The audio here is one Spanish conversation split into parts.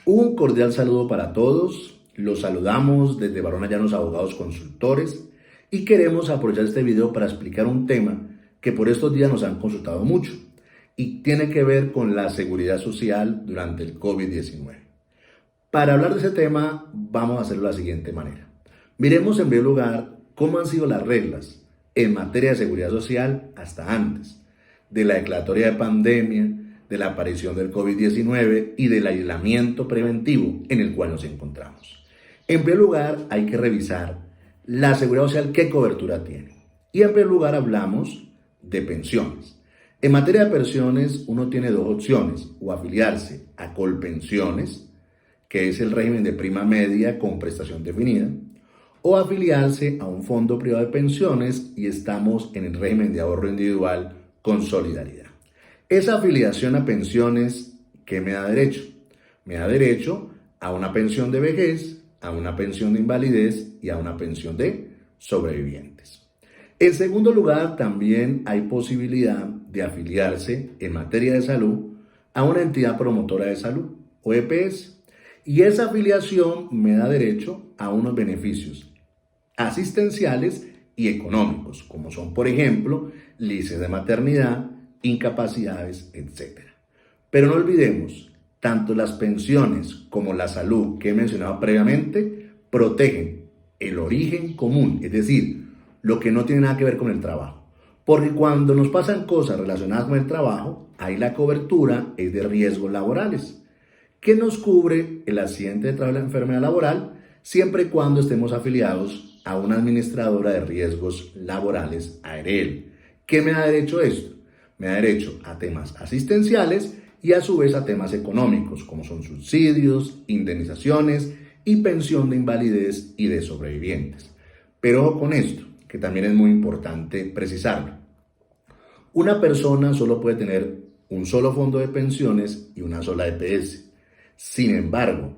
Un cordial saludo para todos. Los saludamos desde Barona Llanos Abogados Consultores y queremos aprovechar este video para explicar un tema que por estos días nos han consultado mucho y tiene que ver con la seguridad social durante el COVID-19. Para hablar de ese tema vamos a hacerlo de la siguiente manera. Miremos en primer lugar cómo han sido las reglas en materia de seguridad social hasta antes de la declaratoria de pandemia, de la aparición del COVID-19 y del aislamiento preventivo en el cual nos encontramos. En primer lugar, hay que revisar la seguridad social, qué cobertura tiene. Y en primer lugar hablamos de pensiones. En materia de pensiones, uno tiene dos opciones: o afiliarse a Colpensiones, que es el régimen de prima media con prestación definida, o afiliarse a un fondo privado de pensiones y estamos en el régimen de ahorro individual con solidaridad. Esa afiliación a pensiones, ¿qué me da derecho? Me da derecho a una pensión de vejez, a una pensión de invalidez y a una pensión de sobrevivientes. En segundo lugar, también hay posibilidad de afiliarse en materia de salud a una entidad promotora de salud o EPS. Y esa afiliación me da derecho a unos beneficios asistenciales y económicos, como son, por ejemplo, licencias de maternidad, incapacidades, etc. Pero no olvidemos, tanto las pensiones como la salud que he mencionado previamente protegen el origen común, es decir, lo que no tiene nada que ver con el trabajo. Porque cuando nos pasan cosas relacionadas con el trabajo, ahí la cobertura es de riesgos laborales, que nos cubre el accidente de trabajo y la enfermedad laboral, siempre y cuando estemos afiliados a una administradora de riesgos laborales, ARL. ¿Qué me da derecho a esto? Me da derecho a temas asistenciales y a su vez a temas económicos, como son subsidios, indemnizaciones y pensión de invalidez y de sobrevivientes. Pero ojo con esto, que también es muy importante precisarlo. Una persona solo puede tener un solo fondo de pensiones y una sola EPS. Sin embargo,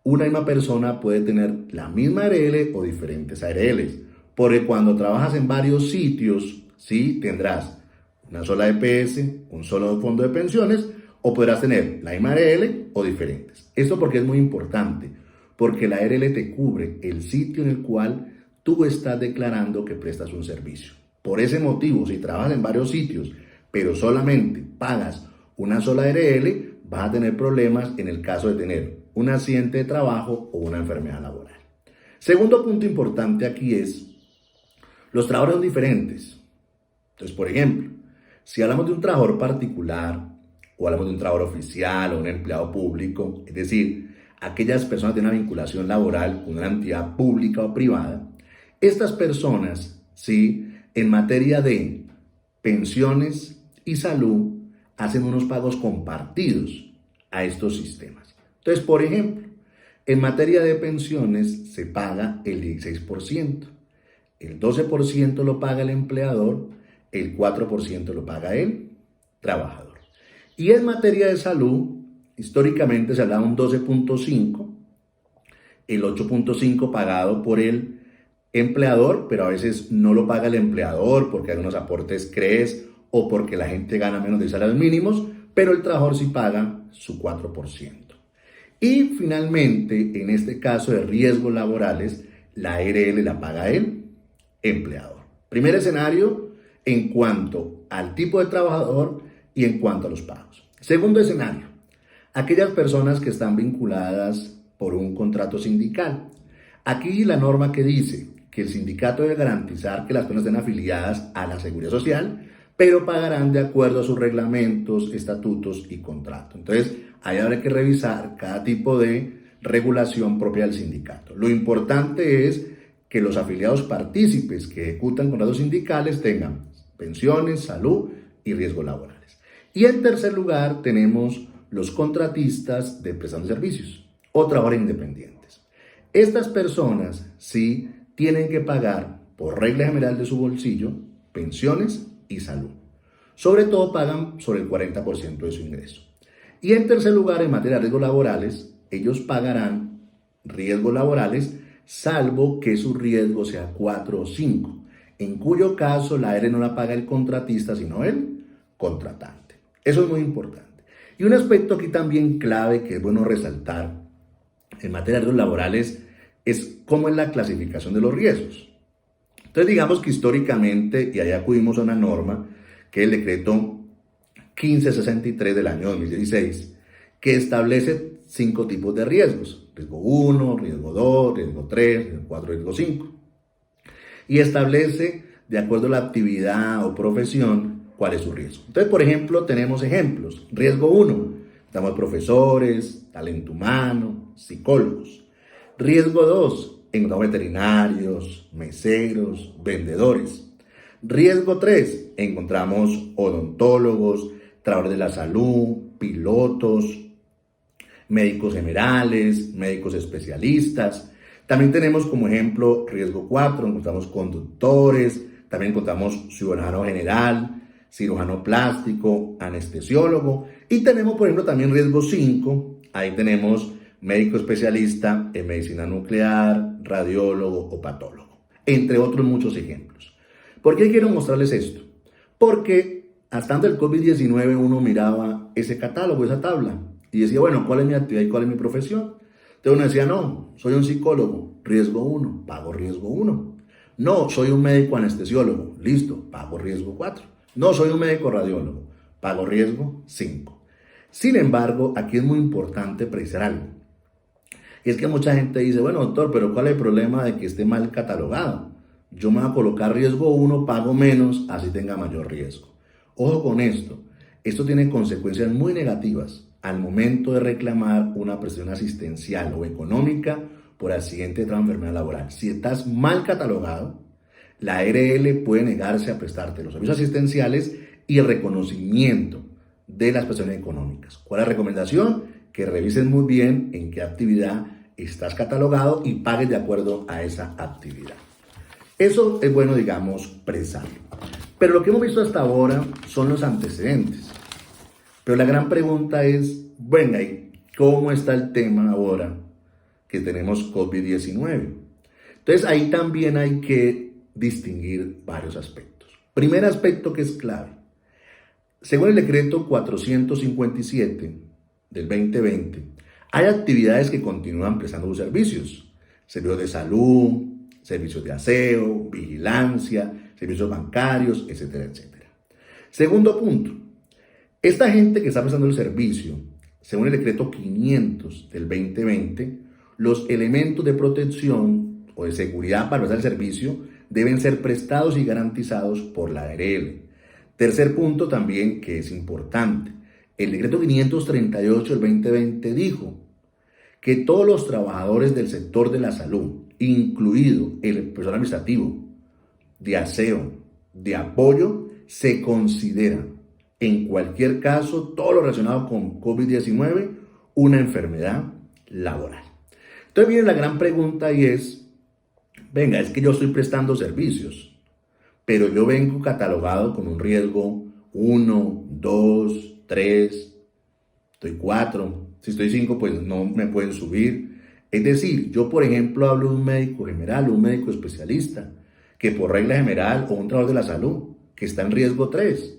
una misma persona puede tener la misma ARL o diferentes ARLs, porque cuando trabajas en varios sitios, sí, tendrás una sola EPS, un solo fondo de pensiones, o podrás tener la misma ARL o diferentes. Esto porque es muy importante, porque la ARL te cubre el sitio en el cual tú estás declarando que prestas un servicio. Por ese motivo, si trabajas en varios sitios, pero solamente pagas una sola ARL, vas a tener problemas en el caso de tener un accidente de trabajo o una enfermedad laboral. Segundo punto importante aquí es, los trabajadores son diferentes. Entonces, por ejemplo, si hablamos de un trabajador particular o hablamos de un trabajador oficial o un empleado público, es decir, aquellas personas que tienen una vinculación laboral con una entidad pública o privada, estas personas, sí, en materia de pensiones y salud, hacen unos pagos compartidos a estos sistemas. Entonces, por ejemplo, en materia de pensiones se paga el 16%, el 12% lo paga el empleador, el 4% lo paga el trabajador. Y en materia de salud, históricamente se hablaba un 12.5%, el 8.5% pagado por el empleador, pero a veces no lo paga el empleador porque hay unos aportes CRES o porque la gente gana menos de salarios mínimos, pero el trabajador sí paga su 4%. Y finalmente, en este caso de riesgos laborales, la ARL la paga el empleador. Primer escenario en cuanto al tipo de trabajador y en cuanto a los pagos. Segundo escenario, aquellas personas que están vinculadas por un contrato sindical. Aquí la norma que dice que el sindicato debe garantizar que las personas estén afiliadas a la seguridad social, pero pagarán de acuerdo a sus reglamentos, estatutos y contratos. Entonces, ahí habrá que revisar cada tipo de regulación propia del sindicato. Lo importante es que los afiliados partícipes que ejecutan contratos sindicales tengan pensiones, salud y riesgos laborales. Y en tercer lugar tenemos los contratistas de prestación de servicios o trabajadores independientes. Estas personas sí tienen que pagar por regla general de su bolsillo pensiones y salud. Sobre todo pagan sobre el 40% de su ingreso. Y en tercer lugar, en materia de riesgos laborales, ellos pagarán riesgos laborales salvo que su riesgo sea 4 o 5, en cuyo caso la ARL no la paga el contratista, sino el contratante. Eso es muy importante. Y un aspecto aquí también clave que es bueno resaltar en materia de riesgos laborales es cómo es la clasificación de los riesgos. Entonces digamos que históricamente, y ahí acudimos a una norma, que es el decreto 1563 del año 2016, que establece 5 tipos de riesgos: riesgo 1, riesgo 2, riesgo 3, riesgo 4, riesgo 5. Y establece, de acuerdo a la actividad o profesión, cuál es su riesgo. Entonces, por ejemplo, tenemos ejemplos. Riesgo 1, estamos profesores, talento humano, psicólogos. Riesgo 2, encontramos veterinarios, meseros, vendedores. Riesgo 3, encontramos odontólogos, trabajadores de la salud, pilotos, médicos generales, médicos especialistas. También tenemos como ejemplo riesgo 4, encontramos conductores, también encontramos cirujano general, cirujano plástico, anestesiólogo. Y tenemos, por ejemplo, también riesgo 5, ahí tenemos médico especialista en medicina nuclear, radiólogo o patólogo, entre otros muchos ejemplos. ¿Por qué quiero mostrarles esto? Porque hasta antes del COVID-19 uno miraba ese catálogo, esa tabla, y decía, bueno, ¿cuál es mi actividad y cuál es mi profesión? Entonces uno decía, no, soy un psicólogo, riesgo 1, pago riesgo 1. No, soy un médico anestesiólogo, listo, pago riesgo 4. No, soy un médico radiólogo, pago riesgo 5. Sin embargo, aquí es muy importante precisar algo. Y es que mucha gente dice, bueno, doctor, pero ¿cuál es el problema de que esté mal catalogado? Yo me voy a colocar riesgo 1, pago menos, así tenga mayor riesgo. Ojo con esto, esto tiene consecuencias muy negativas al momento de reclamar una prestación asistencial o económica por accidente de enfermedad laboral. Si estás mal catalogado, la ARL puede negarse a prestarte los servicios asistenciales y el reconocimiento de las prestaciones económicas. ¿Cuál es la recomendación? Que revises muy bien en qué actividad estás catalogado y pagues de acuerdo a esa actividad. Eso es bueno, digamos, presarlo. Pero lo que hemos visto hasta ahora son los antecedentes. Pero la gran pregunta es, bueno, ¿y cómo está el tema ahora que tenemos COVID-19? Entonces ahí también hay que distinguir varios aspectos. Primer aspecto que es clave. Según el decreto 457 del 2020, hay actividades que continúan prestando sus servicios. Servicios de salud, servicios de aseo, vigilancia, servicios bancarios, etcétera, etcétera. Segundo punto. Esta gente que está prestando el servicio, según el decreto 500 del 2020, los elementos de protección o de seguridad para prestar el servicio deben ser prestados y garantizados por la ARL. Tercer punto también que es importante. El decreto 538 del 2020 dijo que todos los trabajadores del sector de la salud, incluido el personal administrativo, de aseo, de apoyo, se consideran en cualquier caso, todo lo relacionado con COVID-19, una enfermedad laboral. Entonces viene la gran pregunta y es, venga, es que yo estoy prestando servicios, pero yo vengo catalogado con un riesgo 1, 2, 3, estoy 4, si estoy 5, pues no me pueden subir. Es decir, yo por ejemplo hablo de un médico general o un médico especialista, que por regla general, o un trabajador de la salud, que está en riesgo 3.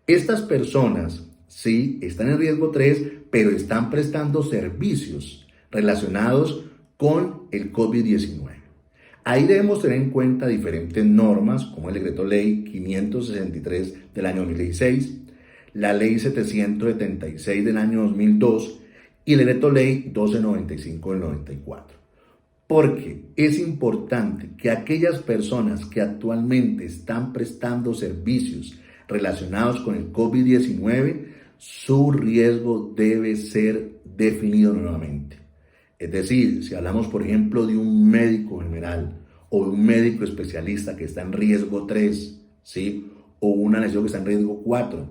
Estas personas, sí, están en riesgo 3, pero están prestando servicios relacionados con el COVID-19. Ahí debemos tener en cuenta diferentes normas, como el decreto ley 563 del año 2016, la ley 776 del año 2002 y el decreto ley 1295 del 94. Porque es importante que aquellas personas que actualmente están prestando servicios relacionados con el COVID-19, su riesgo debe ser definido nuevamente. Es decir, si hablamos, por ejemplo, de un médico general o de un médico especialista que está en riesgo 3, ¿sí? O un anestesiólogo que está en riesgo 4,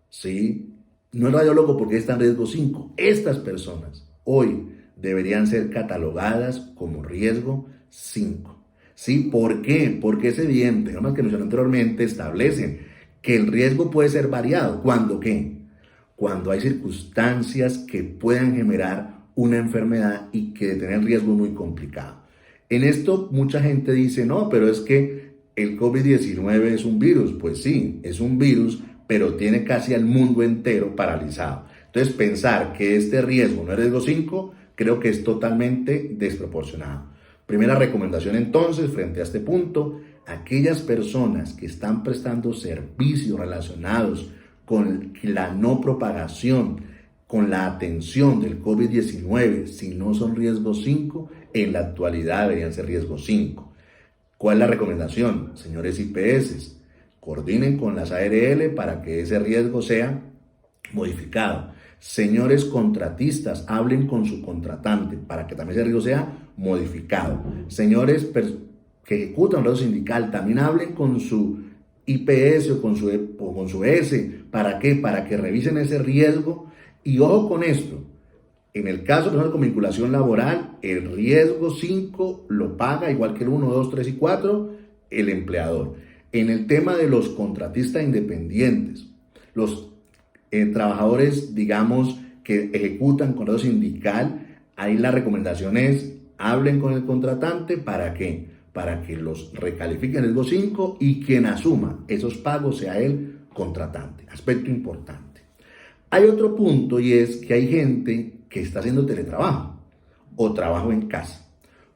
¿sí? No es radiólogo porque está en riesgo 5. Estas personas hoy deberían ser catalogadas como riesgo 5. ¿Sí? ¿Por qué? Porque es evidente, como que mencioné anteriormente, establecen que el riesgo puede ser variado. ¿Cuándo qué? Cuando hay circunstancias que puedan generar una enfermedad y que tener riesgo es muy complicado. En esto mucha gente dice, no, pero es que el COVID-19 es un virus. Pues sí, es un virus, pero tiene casi al mundo entero paralizado. Entonces pensar que este riesgo no es riesgo 5 creo que es totalmente desproporcionado. Primera recomendación entonces, frente a este punto, aquellas personas que están prestando servicios relacionados con la no propagación, con la atención del COVID-19, si no son riesgo 5, en la actualidad deberían ser riesgo 5. ¿Cuál es la recomendación? Señores IPS, coordinen con las ARL para que ese riesgo sea modificado. Señores contratistas, hablen con su contratante para que también ese riesgo sea modificado. Señores que ejecutan un riesgo sindical, también hablen con su IPS o con su ES. ¿Para qué? Para que revisen ese riesgo. Y ojo con esto, en el caso de personas con vinculación laboral, el riesgo 5 lo paga, igual que el 1, 2, 3 y 4, el empleador. En el tema de los contratistas independientes, los trabajadores, digamos, que ejecutan con riesgo sindical, ahí la recomendación es, hablen con el contratante, ¿para qué? Para que los recalifiquen el riesgo 5 y quien asuma esos pagos sea el contratante. Aspecto importante. Hay otro punto y es que hay gente que está haciendo teletrabajo o trabajo en casa.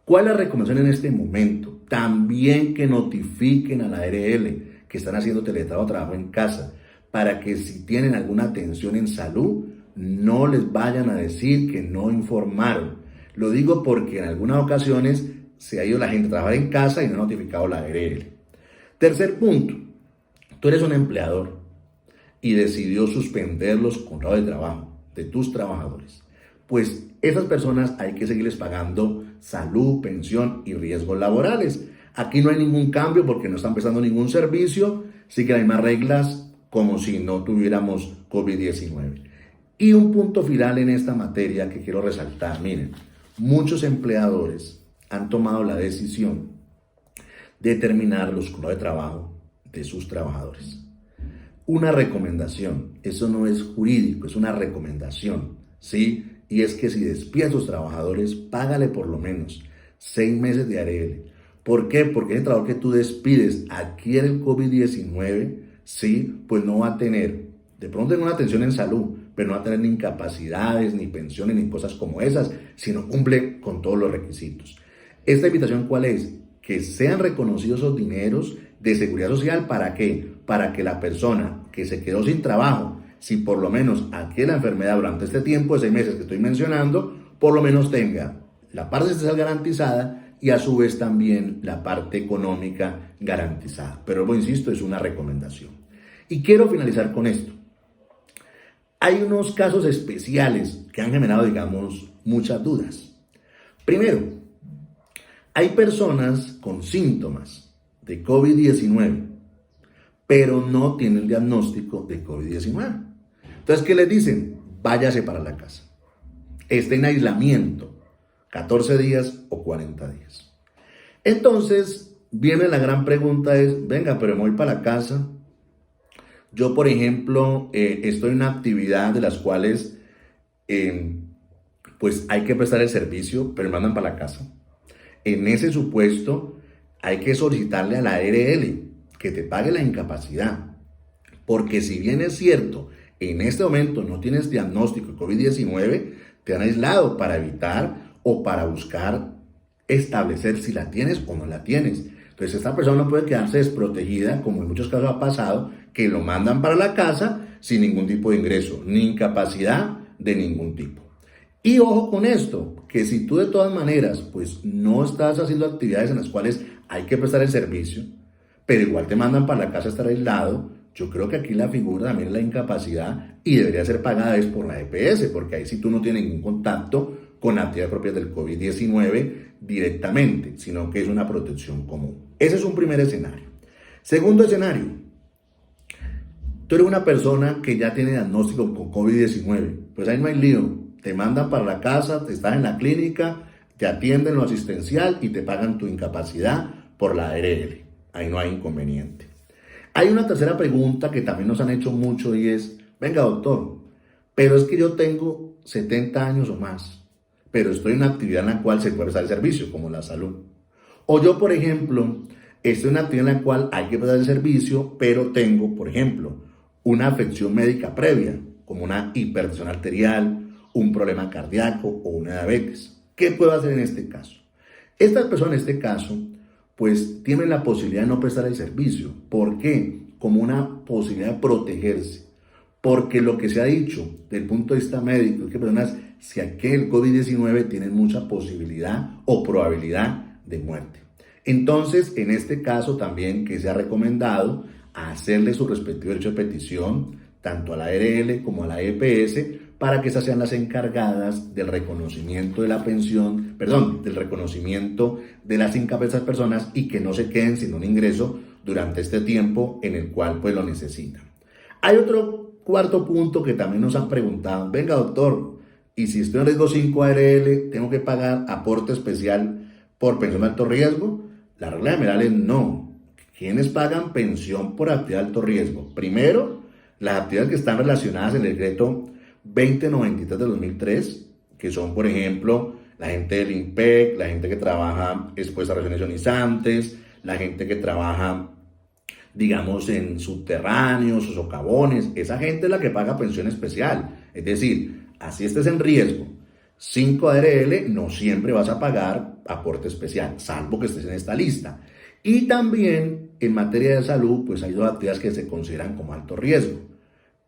¿Cuál es la recomendación en este momento? También que notifiquen a la ARL que están haciendo teletrabajo o trabajo en casa, para que si tienen alguna atención en salud, no les vayan a decir que no informaron. Lo digo porque en algunas ocasiones se ha ido la gente a trabajar en casa y no ha notificado la ARL. Tercer punto, tú eres un empleador y decidió suspender los contratos de trabajo de tus trabajadores. Pues esas personas hay que seguirles pagando salud, pensión y riesgos laborales. Aquí no hay ningún cambio porque no están prestando ningún servicio, siguen las mismas reglas como si no tuviéramos COVID-19. Y un punto final en esta materia que quiero resaltar, miren, muchos empleadores han tomado la decisión de terminar los contratos de trabajo de sus trabajadores. Una recomendación, eso no es jurídico, es una recomendación, ¿sí? Y es que si despides a tus trabajadores, págale por lo menos 6 meses de ARL. ¿Por qué? Porque ese trabajador que tú despides adquiere el COVID-19, ¿sí? Pues no va a tener, de pronto en una atención en salud, pero no va a tener ni incapacidades, ni pensiones, ni cosas como esas, sino cumple con todos los requisitos. ¿Esta invitación cuál es? Que sean reconocidos esos dineros de seguridad social. ¿Para qué? Para que la persona que se quedó sin trabajo, si por lo menos adquiere la enfermedad durante este tiempo de 6 meses que estoy mencionando, por lo menos tenga la parte social garantizada y a su vez también la parte económica garantizada. Pero insisto, es una recomendación. Y quiero finalizar con esto. Hay unos casos especiales que han generado, digamos, muchas dudas. Primero, hay personas con síntomas de COVID-19, pero no tienen diagnóstico de COVID-19. Entonces, ¿qué les dicen? Váyase para la casa. Esté en aislamiento, 14 días o 40 días. Entonces, viene la gran pregunta es, venga, pero me voy para la casa. Yo, por ejemplo, estoy en una actividad de las cuales, pues hay que prestar el servicio, pero me mandan para la casa. En ese supuesto, hay que solicitarle a la ARL que te pague la incapacidad. Porque si bien es cierto, en este momento no tienes diagnóstico de COVID-19, te han aislado para evitar o para buscar establecer si la tienes o no la tienes. Entonces esta persona no puede quedarse desprotegida, como en muchos casos ha pasado, que lo mandan para la casa sin ningún tipo de ingreso, ni incapacidad de ningún tipo. Y ojo con esto, que si tú de todas maneras pues no estás haciendo actividades en las cuales hay que prestar el servicio, pero igual te mandan para la casa a estar aislado, yo creo que aquí la figura también es la incapacidad y debería ser pagada es por la EPS, porque ahí sí tú no tienes ningún contacto con actividades propias del COVID-19 directamente, sino que es una protección común. Ese es un primer escenario. Segundo escenario, tú eres una persona que ya tiene diagnóstico con COVID-19, pues ahí no hay lío, te mandan para la casa, te estás en la clínica, te atienden lo asistencial y te pagan tu incapacidad por la ARL. Ahí no hay inconveniente. Hay una tercera pregunta que también nos han hecho mucho y es, venga doctor, pero es que yo tengo 70 años o más, pero estoy en una actividad en la cual se puede prestar el servicio, como la salud. O yo, por ejemplo, estoy en una actividad en la cual hay que prestar el servicio, pero tengo, por ejemplo, una afección médica previa, como una hipertensión arterial, un problema cardíaco o una diabetes. ¿Qué puedo hacer en este caso? Estas personas en este caso, pues tienen la posibilidad de no prestar el servicio. ¿Por qué? Como una posibilidad de protegerse. Porque lo que se ha dicho desde el punto de vista médico es que personas, si aquel COVID-19 tienen mucha posibilidad o probabilidad de muerte. Entonces, en este caso también que se ha recomendado hacerle su respectivo derecho de petición, tanto a la ARL como a la EPS, para que esas sean las encargadas del reconocimiento de la pensión, del reconocimiento de las incapacidades de esas personas y que no se queden sin un ingreso durante este tiempo en el cual pues lo necesitan. Hay otro cuarto punto que también nos han preguntado. Venga, doctor, y si estoy en riesgo 5 ARL, ¿tengo que pagar aporte especial por pensión de alto riesgo? La regla general es no. ¿Quiénes pagan pensión por actividad de alto riesgo? Primero, las actividades que están relacionadas en el decreto 2093 de 2003, que son, por ejemplo, la gente del INPEC, la gente que trabaja expuesta a regiones ionizantes, la gente que trabaja, digamos, en subterráneos o socavones. Esa gente es la que paga pensión especial. Es decir, así estés en riesgo 5 ARL, no siempre vas a pagar aporte especial, salvo que estés en esta lista. Y también en materia de salud, pues hay dos actividades que se consideran como alto riesgo.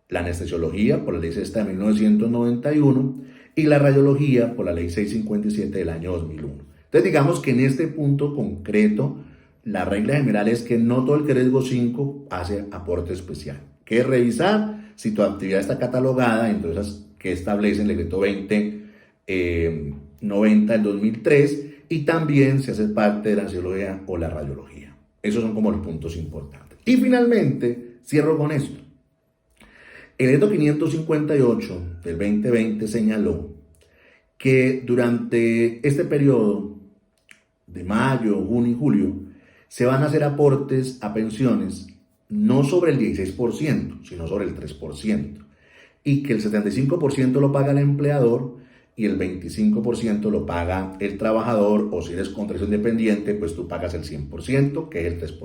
La anestesiología por la ley sexta de 1991 y la radiología por la ley 657 del año 2001. Entonces digamos que en este punto concreto, la regla general es que no todo el que es riesgo 5 hace aporte especial. Que es revisar si tu actividad está catalogada, entonces que establece el decreto 2090 del 2003 y también si hace parte de la anestesiología o la radiología. Esos son como los puntos importantes. Y finalmente, cierro con esto. El decreto 558 del 2020 señaló que durante este periodo de mayo, junio y julio se van a hacer aportes a pensiones no sobre el 16%, sino sobre el 3%, y que el 75% lo paga el empleador y el 25% lo paga el trabajador, o si eres contratación independiente, pues tú pagas el 100%, que es el 3%.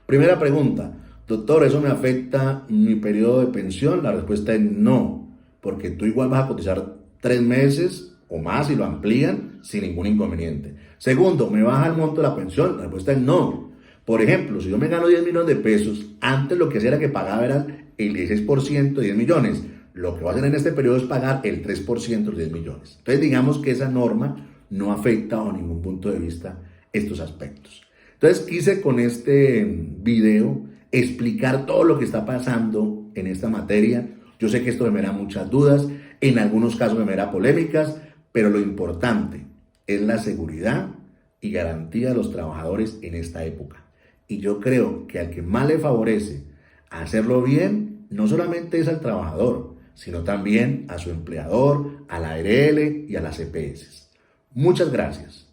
Primera pregunta, doctor, ¿eso me afecta mi periodo de pensión? La respuesta es no, porque tú igual vas a cotizar 3 meses o más y lo amplían sin ningún inconveniente. Segundo, ¿me baja el monto de la pensión? La respuesta es no. Por ejemplo, si yo me gano 10 millones de pesos, antes lo que hacía era que pagaba era el 16% de 10 millones. Lo que voy a hacer en este periodo es pagar el 3% de 10 millones. Entonces digamos que esa norma no afecta bajo ningún punto de vista estos aspectos. Entonces quise con este video explicar todo lo que está pasando en esta materia. Yo sé que esto me genera muchas dudas, en algunos casos me genera polémicas, pero lo importante es la seguridad y garantía de los trabajadores en esta época. Y yo creo que al que más le favorece hacerlo bien, no solamente es al trabajador, sino también a su empleador, a la ARL y a las EPS. Muchas gracias.